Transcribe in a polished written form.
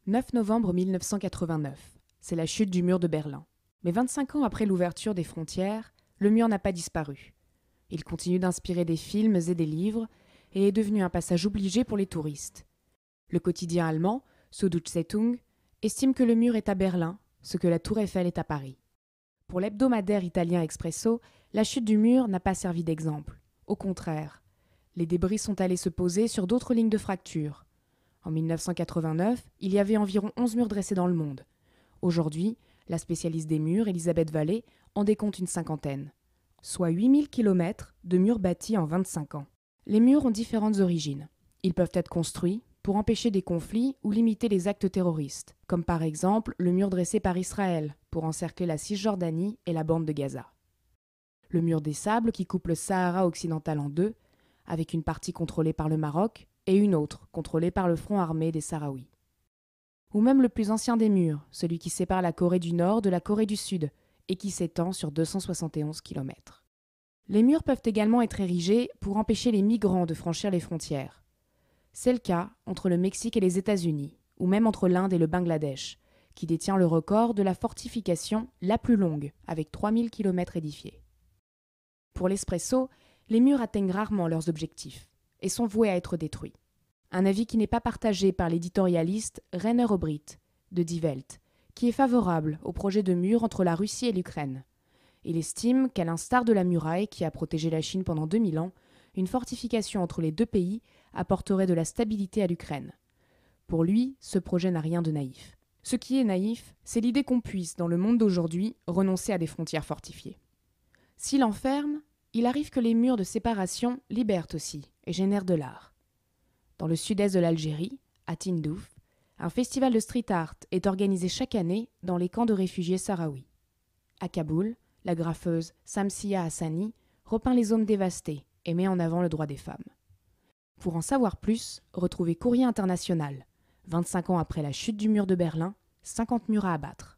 9 novembre 1989, c'est la chute du mur de Berlin. Mais 25 ans après l'ouverture des frontières, le mur n'a pas disparu. Il continue d'inspirer des films et des livres et est devenu un passage obligé pour les touristes. Le quotidien allemand, Süddeutsche Zeitung, estime que le mur est à Berlin, ce que la tour Eiffel est à Paris. Pour l'hebdomadaire italien Expresso, la chute du mur n'a pas servi d'exemple. Au contraire, les débris sont allés se poser sur d'autres lignes de fracture. En 1989, il y avait environ 11 murs dressés dans le monde. Aujourd'hui, la spécialiste des murs, Elisabeth Vallée, en décompte une cinquantaine, soit 8000 km de murs bâtis en 25 ans. Les murs ont différentes origines. Ils peuvent être construits pour empêcher des conflits ou limiter les actes terroristes, comme par exemple le mur dressé par Israël pour encercler la Cisjordanie et la bande de Gaza. Le mur des sables qui coupe le Sahara occidental en deux, avec une partie contrôlée par le Maroc et une autre contrôlée par le front armé des Sahraouis. Ou même le plus ancien des murs, celui qui sépare la Corée du Nord de la Corée du Sud et qui s'étend sur 271 km. Les murs peuvent également être érigés pour empêcher les migrants de franchir les frontières. C'est le cas entre le Mexique et les États-Unis, ou même entre l'Inde et le Bangladesh, qui détient le record de la fortification la plus longue, avec 3000 km édifiés. Pour l'Espresso, les murs atteignent rarement leurs objectifs et sont voués à être détruits. Un avis qui n'est pas partagé par l'éditorialiste Rainer Obrit, de Die Welt, qui est favorable au projet de mur entre la Russie et l'Ukraine. Il estime qu'à l'instar de la muraille qui a protégé la Chine pendant 2000 ans, une fortification entre les deux pays apporterait de la stabilité à l'Ukraine. Pour lui, ce projet n'a rien de naïf. Ce qui est naïf, c'est l'idée qu'on puisse, dans le monde d'aujourd'hui, renoncer à des frontières fortifiées. S'il enferme, il arrive que les murs de séparation libèrent aussi et génèrent de l'art. Dans le sud-est de l'Algérie, à Tindouf, un festival de street art est organisé chaque année dans les camps de réfugiés sahraouis. À Kaboul, la graffeuse Samsia Hassani repeint les zones dévastées et met en avant le droit des femmes. Pour en savoir plus, retrouvez Courrier International. 25 ans après la chute du mur de Berlin, 50 murs à abattre.